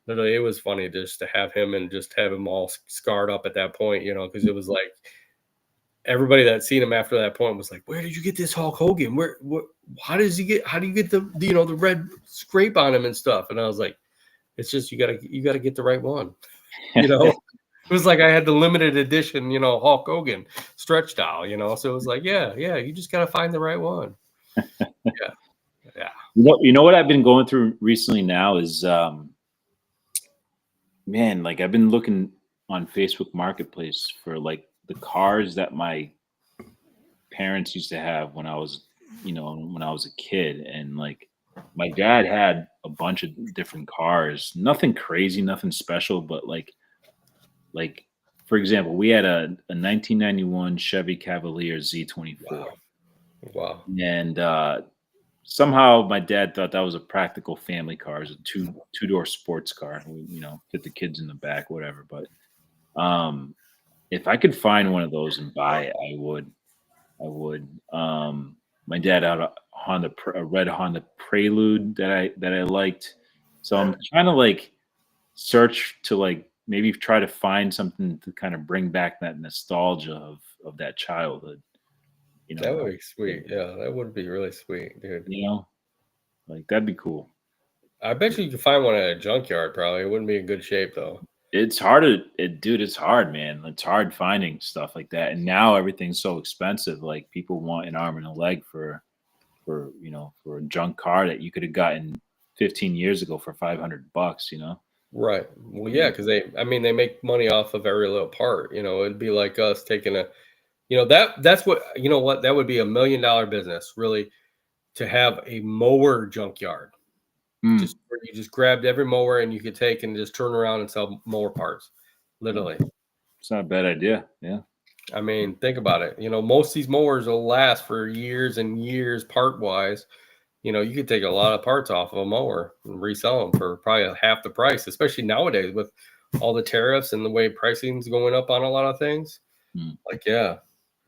[SPEAKER 1] literally it was funny just to have him and just have him all scarred up at that point, because it was like everybody that seen him after that point was like, where did you get this Hulk Hogan? How do you get the red scrape on him and stuff? And I was like, it's just, you gotta get the right one. It was like I had the limited edition, Hulk Hogan stretch style, so it was like, yeah, you just got to find the right one. Yeah.
[SPEAKER 2] You know what I've been going through recently now is, man, like I've been looking on Facebook Marketplace for like the cars that my parents used to have when I was a kid. And like my dad had a bunch of different cars, nothing crazy, nothing special, but like for example, we had a 1991 Chevy Cavalier Z24.
[SPEAKER 1] Wow.
[SPEAKER 2] And somehow my dad thought that was a practical family car. It was a two-door sports car. We, fit the kids in the back, whatever. But if I could find one of those and buy it, I would. My dad had a red Honda Prelude that I liked. So I'm trying to like search to like maybe try to find something to kind of bring back that nostalgia of that childhood.
[SPEAKER 1] That would be sweet. Yeah, that would be really sweet, dude.
[SPEAKER 2] Like that'd be cool.
[SPEAKER 1] I bet you could find one at a junkyard. Probably it wouldn't be in good shape though.
[SPEAKER 2] It's hard dude. It's hard, man. It's hard finding stuff like that. And now everything's so expensive. Like people want an arm and a leg for a junk car that you could have gotten 15 years ago for $500.
[SPEAKER 1] Right. Well, yeah, because they make money off of every little part. It'd be like us taking that's what, that would be $1 million business, really, to have a mower junkyard. Just where you just grabbed every mower and you could take and just turn around and sell mower parts, literally.
[SPEAKER 2] It's not a bad idea. Yeah.
[SPEAKER 1] I mean, think about it. Most of these mowers will last for years and years part wise. You could take a lot of parts off of a mower and resell them for probably half the price, especially nowadays with all the tariffs and the way pricing's going up on a lot of things. Like, yeah.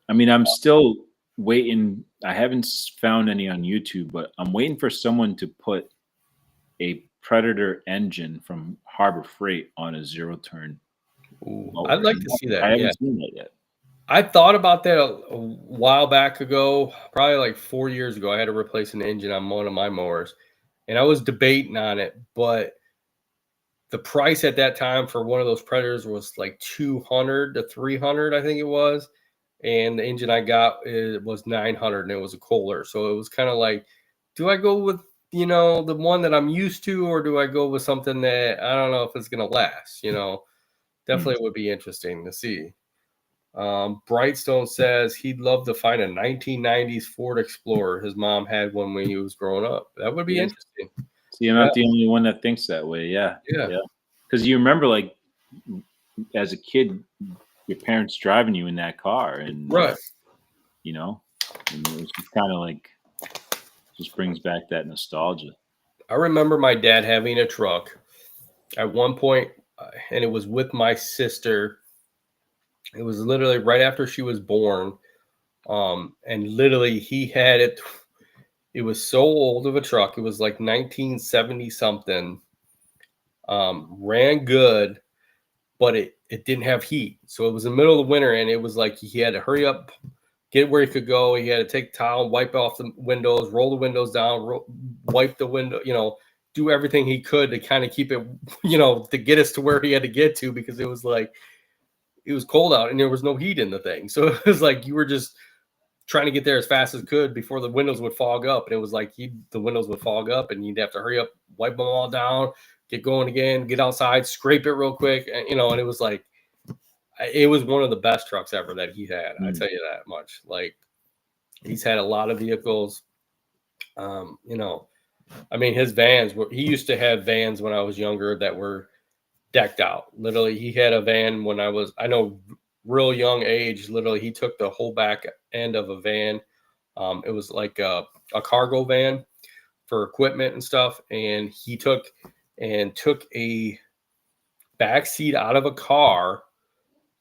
[SPEAKER 2] I mean, I'm still waiting. I haven't found any on YouTube, but I'm waiting for someone to put a Predator engine from Harbor Freight on a zero turn.
[SPEAKER 1] I'd like to see that.
[SPEAKER 2] I haven't seen that yet.
[SPEAKER 1] I thought about that a while back ago, probably like 4 years ago. I had to replace an engine on one of my mowers, and I was debating on it, but the price at that time for one of those Predators was like $200 to $300, I think it was, and the engine I got was $900, and it was a Kohler. So it was kind of like, do I go with the one that I'm used to, or do I go with something that I don't know if it's gonna last? Definitely would be interesting to see. Brightstone says he'd love to find a 1990s Ford Explorer. His mom had one when he was growing up. That would be interesting.
[SPEAKER 2] See, I'm not the only one that thinks that way. Yeah. Because you remember, like, as a kid, your parents driving you in that car, and
[SPEAKER 1] right,
[SPEAKER 2] and it's kind of like just brings back that nostalgia.
[SPEAKER 1] I remember my dad having a truck at one point, and it was with my sister. It was literally right after she was born. And literally he had it. It was so old of a truck. It was like 1970 something. Ran good, but it didn't have heat. So it was the middle of the winter, and it was like he had to hurry up, get where he could go. He had to take a towel, wipe off the windows, roll the windows down, wipe the window, do everything he could to kind of keep it, to get us to where he had to get to, because it was like, it was cold out and there was no heat in the thing. So it was like you were just trying to get there as fast as could before the windows would fog up. And it was like the windows would fog up and you'd have to hurry up, wipe them all down, get going again, get outside, scrape it real quick. And, and it was like, it was one of the best trucks ever that he had. I tell you that much. Like, he's had a lot of vehicles. His vans he used to have vans when I was younger that were decked out. Literally, he had a van when real young age. Literally, he took the whole back end of a van. It was like a cargo van for equipment and stuff. And he took a back seat out of a car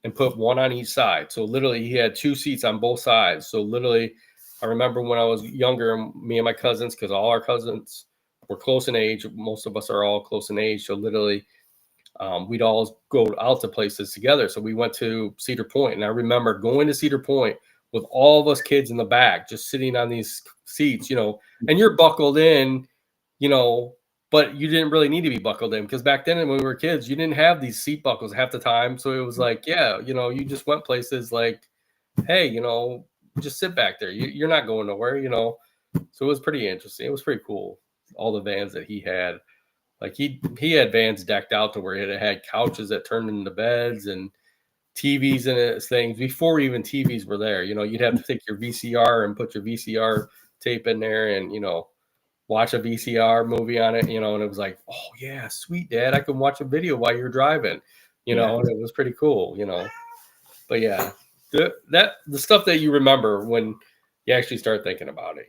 [SPEAKER 1] and put one on each side. So literally he had 2 seats on both sides. So literally, I remember when I was younger, me and my cousins, because all our cousins were close in age. Most of us are all close in age. So literally, we'd all go out to places together. So we went to Cedar Point, and I remember going to Cedar Point with all of us kids in the back, just sitting on these seats, and you're buckled in, but you didn't really need to be buckled in, because back then when we were kids, you didn't have these seat buckles half the time. So it was like, yeah, you just went places like, hey, just sit back there. You're not going nowhere, So it was pretty interesting. It was pretty cool. All the vans that he had. Like he had vans decked out to where it had couches that turned into beds and TVs in it, things before even TVs were there. You'd have to take your VCR and put your VCR tape in there and watch a VCR movie on it. And it was like, oh yeah, sweet dad, I can watch a video while you're driving. And it was pretty cool. But yeah, the stuff that you remember when you actually start thinking about it.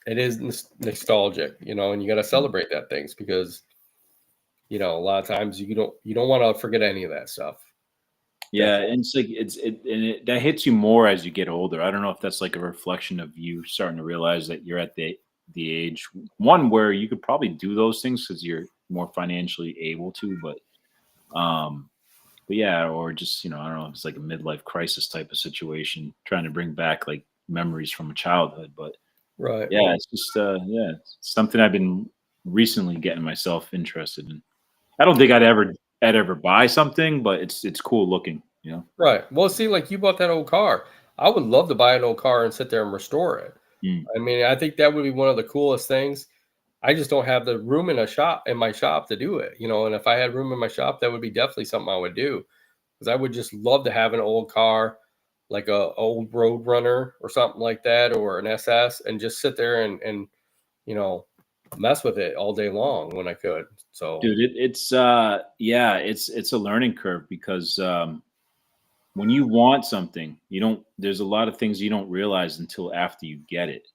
[SPEAKER 1] It is nostalgic, and you got to celebrate that things, because a lot of times you don't want to forget any of that stuff.
[SPEAKER 2] Yeah, and it's like that hits you more as you get older. I don't know if that's like a reflection of you starting to realize that you're at the age one where you could probably do those things because you're more financially able to, but yeah, or just I don't know, it's like a midlife crisis type of situation, trying to bring back like memories from childhood. But
[SPEAKER 1] right,
[SPEAKER 2] yeah, it's just it's something I've been recently getting myself interested in. I don't think I'd ever buy something, but it's cool looking,
[SPEAKER 1] right. Well, see, like you bought that old car. I would love to buy an old car and sit there and restore it. I mean, I think that would be one of the coolest things. I just don't have the room in my shop to do it, and if I had room in my shop, that would be definitely something I would do, because I would just love to have an old car, like a old Road Runner or something like that, or an SS, and just sit there and mess with it all day long when I could. So,
[SPEAKER 2] dude, it's a learning curve, because when you want something, there's a lot of things you don't realize until after you get it.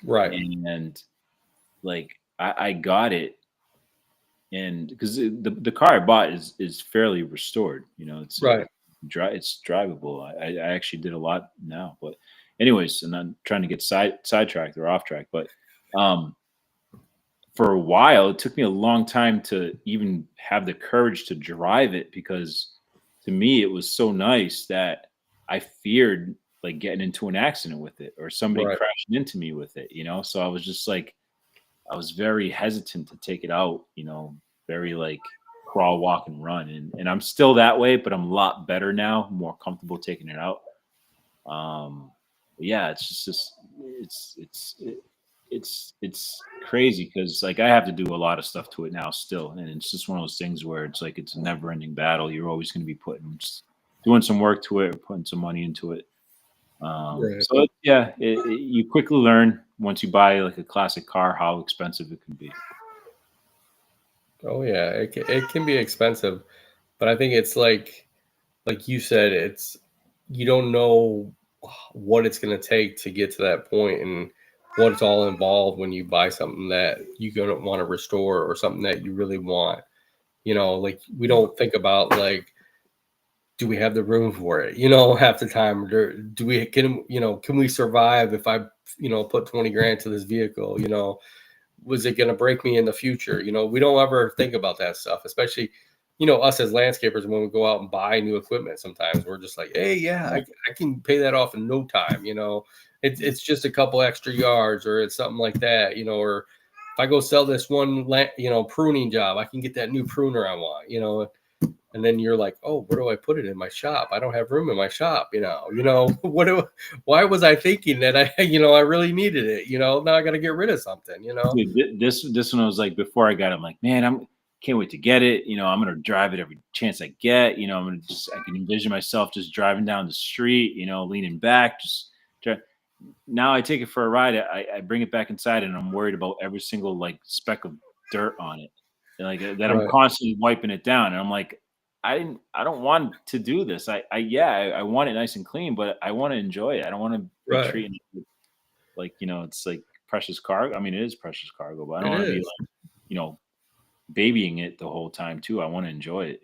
[SPEAKER 1] right,
[SPEAKER 2] And like I got it, and because the car I bought is fairly restored, it's
[SPEAKER 1] right,
[SPEAKER 2] it's drivable. I actually did a lot now, but anyways, and I'm trying to get sidetracked or off track, but for a while it took me a long time to even have the courage to drive it, because to me it was so nice that I feared like getting into an accident with it or somebody
[SPEAKER 1] right.
[SPEAKER 2] crashing into me with it, so I was just like, I was very hesitant to take it out, very like crawl, walk, and run. And I'm still that way, but I'm a lot better now, more comfortable taking it out. Yeah, it's just it's crazy, because like I have to do a lot of stuff to it now still, and it's just one of those things where it's like it's a never ending battle. You're always going to be doing some work to it or putting some money into it.
[SPEAKER 1] Right.
[SPEAKER 2] So you quickly learn once you buy like a classic car how expensive it can be.
[SPEAKER 1] Oh yeah, it can be expensive, but I think it's like you said, you don't know what it's going to take to get to that point, and what's all involved when you buy something that you're going to want to restore, or something that you really want. Like we don't think about like, do we have the room for it? Half the time, do we can we survive if I put 20 grand to this vehicle? Was it going to break me in the future? We don't ever think about that stuff, especially us as landscapers. When we go out and buy new equipment, sometimes we're just like, hey, yeah, I can pay that off in no time. It's just a couple extra yards, or it's something like that. Or if I go sell this one pruning job, I can get that new pruner I want. And then you're like, oh, where do I put it in my shop? I don't have room in my shop. Why was I thinking that I really needed it? Now I got to get rid of something.
[SPEAKER 2] Dude, this one was like before I got it, I'm like, man, can't wait to get it. I'm gonna drive it every chance I get. I can envision myself just driving down the street, leaning back, just drive. Now I take it for a ride. I bring it back inside, and I'm worried about every single like speck of dirt on it, like that. I'm constantly wiping it down, and I'm like, I don't want to do this. I want it nice and clean, but I want to enjoy it. I don't want to be treating it like it's like precious cargo. I mean, it is precious cargo, but I don't want to be like babying it the whole time too. I want to enjoy it,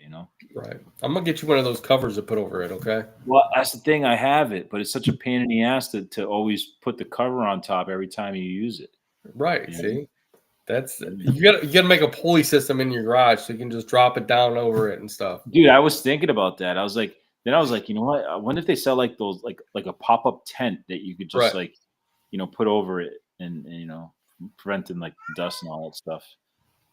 [SPEAKER 1] Right. I'm gonna get you one of those covers to put over it. Okay.
[SPEAKER 2] Well, that's the thing. I have it, but it's such a pain in the ass to always put the cover on top every time you use it.
[SPEAKER 1] Right.
[SPEAKER 2] You know?
[SPEAKER 1] See, that's you gotta make a pulley system in your garage so you can just drop it down over it and stuff.
[SPEAKER 2] Dude, I was thinking about that. I was like, you know what? I wonder if they sell like those, like a pop up tent that you could just
[SPEAKER 1] Right.
[SPEAKER 2] put over it and preventing like dust and all that stuff.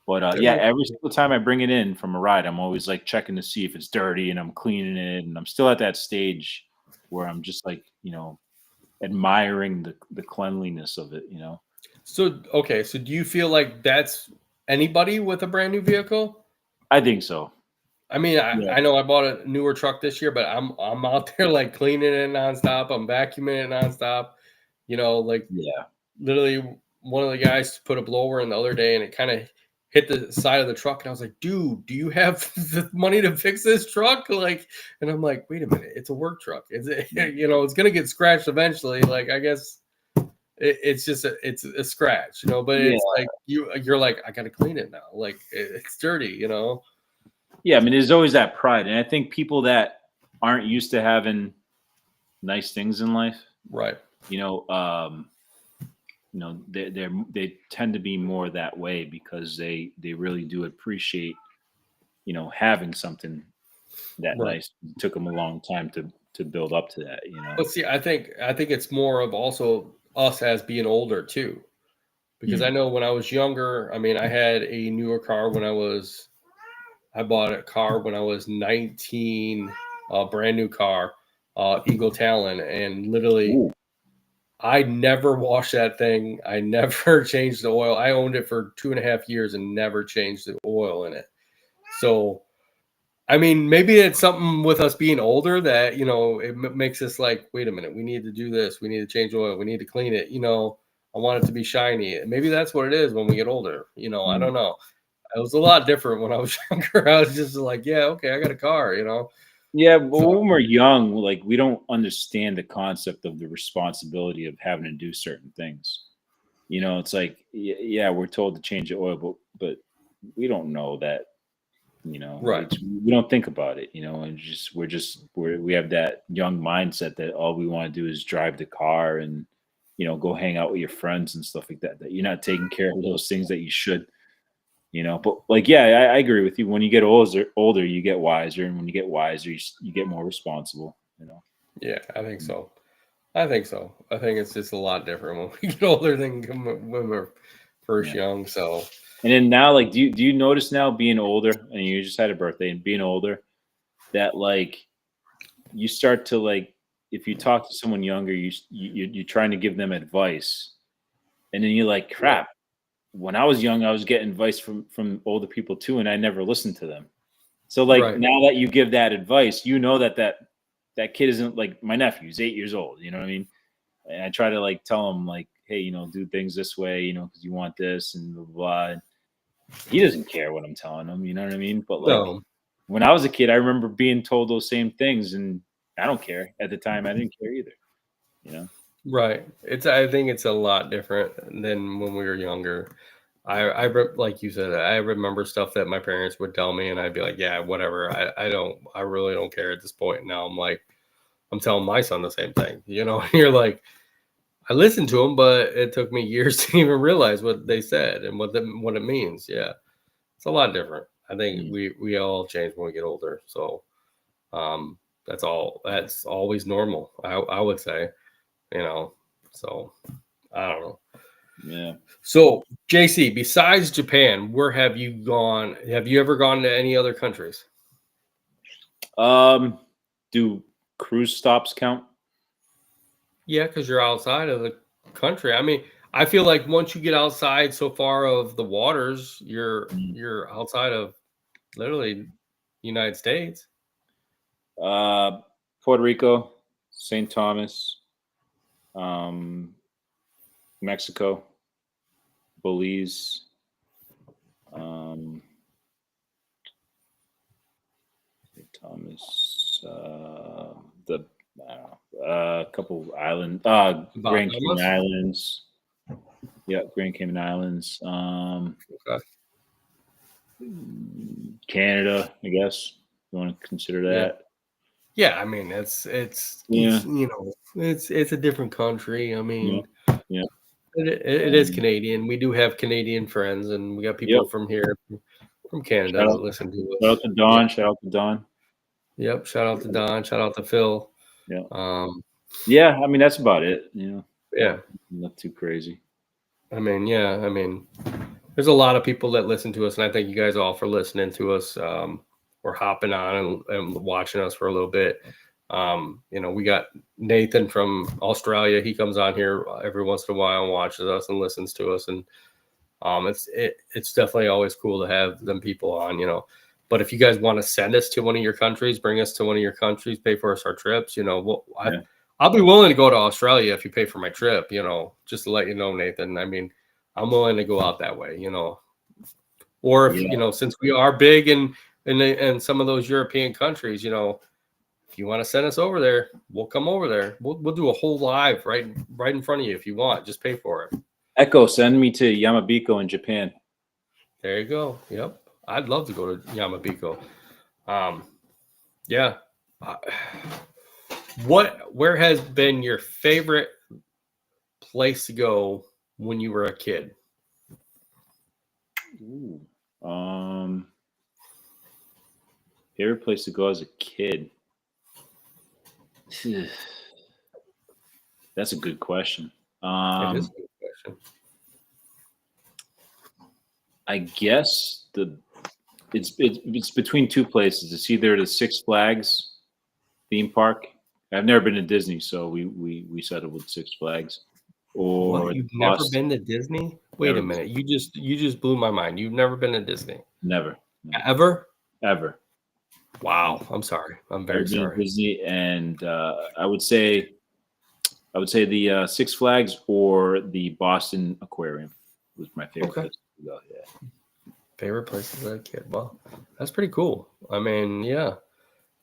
[SPEAKER 2] But
[SPEAKER 1] There
[SPEAKER 2] yeah,
[SPEAKER 1] you
[SPEAKER 2] every single time I bring it in from a ride, I'm always like checking to see if it's dirty and I'm cleaning it. And I'm still at that stage where I'm just like, admiring the cleanliness of it,
[SPEAKER 1] So okay, so do you feel like that's anybody with a brand new vehicle?
[SPEAKER 2] I think so.
[SPEAKER 1] I mean,
[SPEAKER 2] Yeah.
[SPEAKER 1] I know I bought a newer truck this year, but I'm out there like cleaning it nonstop. I'm vacuuming it nonstop. Like
[SPEAKER 2] Yeah.
[SPEAKER 1] literally one of the guys put a blower in the other day and it kind of hit the side of the truck. And I was like, dude, do you have the money to fix this truck? Like, and I'm like, wait a minute, it's a work truck. It's gonna get scratched eventually. Like, I guess it's just it's a scratch, but
[SPEAKER 2] Yeah.
[SPEAKER 1] it's like you're like, I gotta clean it now. Like it's dirty.
[SPEAKER 2] Yeah. I mean, there's always that pride. And I think people that aren't used to having nice things in life,
[SPEAKER 1] Right.
[SPEAKER 2] they tend to be more that way because they really do appreciate, having something that
[SPEAKER 1] Right.
[SPEAKER 2] nice. It took them a long time to build up to that,
[SPEAKER 1] But see, I think it's more of also us as being older too. Because I know when I was younger, I mean, I had a newer car I bought a car when I was 19, a brand new car, Eagle Talon, and literally
[SPEAKER 2] Ooh.
[SPEAKER 1] I never washed that thing. I never changed the oil. I owned it for 2.5 years and never changed the oil in it. So, I mean, maybe it's something with us being older that, it makes us like, wait a minute, we need to do this. We need to change oil. We need to clean it. I want it to be shiny. Maybe that's what it is when we get older. I don't know. It was a lot different when I was younger. I was just like, yeah, okay, I got a car.
[SPEAKER 2] Yeah, but
[SPEAKER 1] So,
[SPEAKER 2] when we're young, like we don't understand the concept of the responsibility of having to do certain things. It's like, yeah, we're told to change the oil, but we don't know that.
[SPEAKER 1] right.
[SPEAKER 2] We don't think about it. And we have that young mindset that all we want to do is drive the car and go hang out with your friends and stuff like that. That you're not taking care of those things that you should. But like, yeah, I agree with you. When you get older, you get wiser, and when you get wiser, you get more responsible.
[SPEAKER 1] Yeah, I think so. I think so. I think it's just a lot different when we get older than when we're first
[SPEAKER 2] Yeah.
[SPEAKER 1] young. So,
[SPEAKER 2] And then now, like, do you notice now being older, and you just had a birthday, and being older, that like you start to like, if you talk to someone younger, you're trying to give them advice, and then you're like, crap. When I was young, I was getting advice from older people too, and I never listened to them. So like
[SPEAKER 1] right.
[SPEAKER 2] now that you give that advice, that kid isn't like my nephew. He's 8 years old. You know what I mean? And I try to like tell him like, hey, do things this way, because you want this and blah, blah, blah. He doesn't care what I'm telling him. You know what I mean? But like
[SPEAKER 1] No,
[SPEAKER 2] when I was a kid, I remember being told those same things, and I don't care. At the time, I didn't care either.
[SPEAKER 1] right. I think it's a lot different than when we were younger. Like you said, I remember stuff that my parents would tell me, and I'd be like, yeah, whatever. I really don't care at this point. Now I'm telling my son the same thing. And you're like, I listened to him, but it took me years to even realize what they said and what it means. Yeah, it's a lot different. I think
[SPEAKER 2] Mm.
[SPEAKER 1] we all change when we get older. So, that's always normal. I would say, So I don't know.
[SPEAKER 2] Yeah.
[SPEAKER 1] So, JC, besides Japan, where have you gone? Have you ever gone to any other countries?
[SPEAKER 2] Do cruise stops count?
[SPEAKER 1] Yeah, because you're outside of the country. I mean, I feel like once you get outside so far of the waters, you're outside of literally United States.
[SPEAKER 2] Puerto Rico, St. Thomas, Mexico, Belize, St. Thomas, a couple islands, Grand Cayman
[SPEAKER 1] Bahamas?
[SPEAKER 2] Islands. Yeah, Grand Cayman Islands.
[SPEAKER 1] Okay.
[SPEAKER 2] Canada, I guess. You want to consider that?
[SPEAKER 1] Yeah, I mean, it's you know, it's a different country. I mean,
[SPEAKER 2] Yeah.
[SPEAKER 1] it is Canadian. We do have Canadian friends, and we got people from here, from Canada, that listen to us.
[SPEAKER 2] Shout out to Don. Shout out to Don.
[SPEAKER 1] Yep. Shout out to Don. Shout out to Phil.
[SPEAKER 2] Yeah. Yeah. I mean, that's about it.
[SPEAKER 1] Yeah.
[SPEAKER 2] Not too crazy.
[SPEAKER 1] I mean, yeah. I mean, there's a lot of people that listen to us, and I thank you guys all for listening to us. Or hopping on and watching us for a little bit. You know, we got Nathan from Australia. He comes on here every once in a while and watches us and listens to us. And it's definitely always cool to have them people on, you know. But if you guys want to send us to one of your countries, bring us to one of your countries, pay for us our trips, you know, I'll be willing to go to Australia if you pay for my trip, you know, just to let you know, Nathan. I mean, I'm willing to go out that way, you know. Or if, you know, since we are big in some of those European countries, you know, if you want to send us over there, we'll come over there. We'll do a whole live right in front of you if you want. Just pay for it.
[SPEAKER 2] Echo, send me to Yamabiko in Japan.
[SPEAKER 1] There you go. Yep, I'd love to go to Yamabiko. Yeah. Where has been your favorite place to go when you were a kid?
[SPEAKER 2] Ooh. Favorite place to go as a kid? That's a good question.
[SPEAKER 1] It is a good question.
[SPEAKER 2] I guess it's between two places. It's either the Six Flags theme park. I've never been to Disney, so we settled with Six Flags. Or
[SPEAKER 1] what, you've never been to Disney? Wait a minute. You just blew my mind. You've never been to Disney?
[SPEAKER 2] Never.
[SPEAKER 1] Ever?
[SPEAKER 2] Ever.
[SPEAKER 1] Wow. I'm sorry. I'm very sorry.
[SPEAKER 2] Disney, and I would say the Six Flags or the Boston Aquarium was my favorite place to go. Yeah.
[SPEAKER 1] Favorite places as a kid. Well, that's pretty cool. I mean, yeah.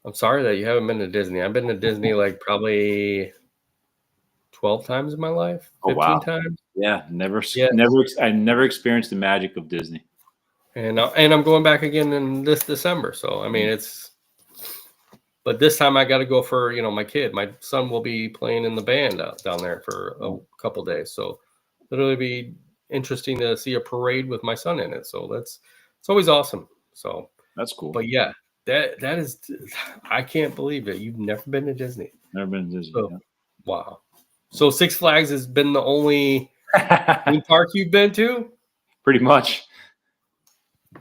[SPEAKER 1] I'm sorry that you haven't been to Disney. I've been to Disney like probably 12 times in my life. 15 times.
[SPEAKER 2] Yeah, never. I never experienced the magic of Disney.
[SPEAKER 1] And I'm going back again in this December. So I mean, but this time I got to go for, you know, my kid. My son will be playing in the band down there for a couple days. So it'll really be interesting to see a parade with my son in it. So it's always awesome. So
[SPEAKER 2] that's cool.
[SPEAKER 1] But yeah, that is, I can't believe it. You've never been to Disney.
[SPEAKER 2] Never been to Disney.
[SPEAKER 1] So, wow. So Six Flags has been the only theme park you've been to?
[SPEAKER 2] Pretty much.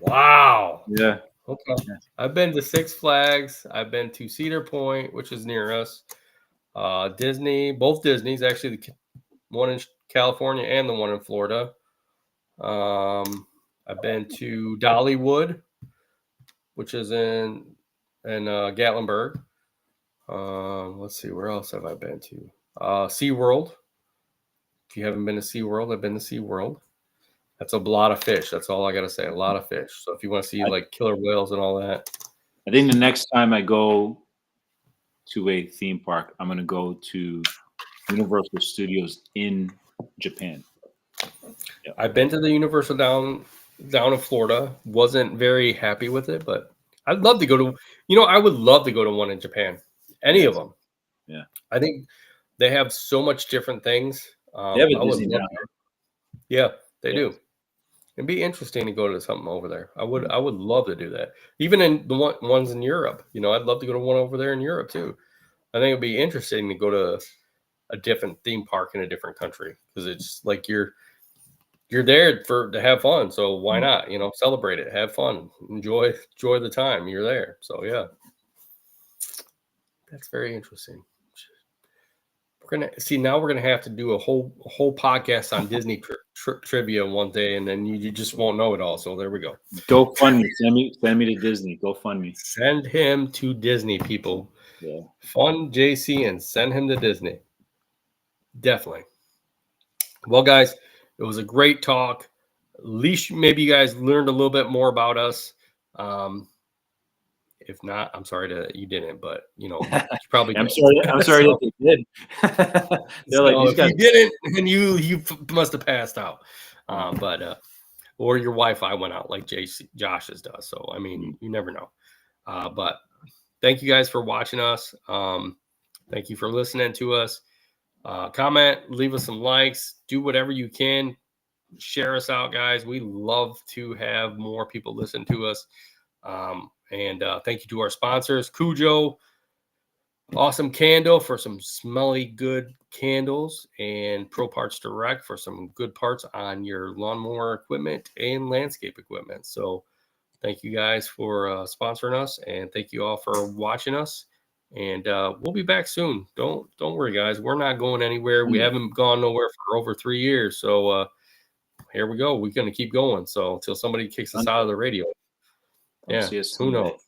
[SPEAKER 1] Wow.
[SPEAKER 2] Yeah.
[SPEAKER 1] Okay. I've been to Six Flags. I've been to Cedar Point, which is near us. Disney, both Disneys, actually the one in California and the one in Florida. I've been to Dollywood, which is in Gatlinburg. Let's see, where else have I been to? SeaWorld. If you haven't been to SeaWorld, I've been to SeaWorld. That's a lot of fish. That's all I got to say. A lot of fish. So if you want to see like killer whales and all that.
[SPEAKER 2] I think the next time I go to a theme park, I'm going to go to Universal Studios in Japan.
[SPEAKER 1] Yeah. I've been to the Universal down in Florida. Wasn't very happy with it, but I'd love to go to, I would love to go to one in Japan. Any of them.
[SPEAKER 2] Yeah.
[SPEAKER 1] I think they have so much different things.
[SPEAKER 2] They have a Disney now.
[SPEAKER 1] Yeah, they do. It'd be interesting to go to something over there. I would love to do that. Even in the ones in Europe, I'd love to go to one over there in Europe too. I think it'd be interesting to go to a different theme park in a different country because it's like you're there to have fun. So why not? Celebrate it, have fun, enjoy the time you're there. So yeah, that's very interesting. Now we're gonna have to do a whole podcast on Disney trivia one day, and then you just won't know it all. So there we go.
[SPEAKER 2] GoFundMe. Send me to Disney. GoFundMe.
[SPEAKER 1] Send him to Disney, people.
[SPEAKER 2] Yeah.
[SPEAKER 1] Fund JC and send him to Disney. Definitely. Well, guys, it was a great talk. At least maybe you guys learned a little bit more about us. If not, I'm sorry that you didn't, but you probably.
[SPEAKER 2] I'm sorry that they did.
[SPEAKER 1] They're like, these guys. You didn't, and you must have passed out. But or your Wi-Fi went out like Josh's does. So, I mean, you never know. But thank you guys for watching us. Thank you for listening to us. Comment, leave us some likes, do whatever you can. Share us out, guys. We love to have more people listen to us. And thank you to our sponsors, Cujo, Awesome Candle for some smelly good candles, and Pro Parts Direct for some good parts on your lawnmower equipment and landscape equipment. So thank you guys for sponsoring us, and thank you all for watching us. And we'll be back soon. Don't worry, guys. We're not going anywhere. We haven't gone nowhere for over 3 years. So here we go. We're going to keep going. So until somebody kicks us out of the radio. Yeah. Who knows?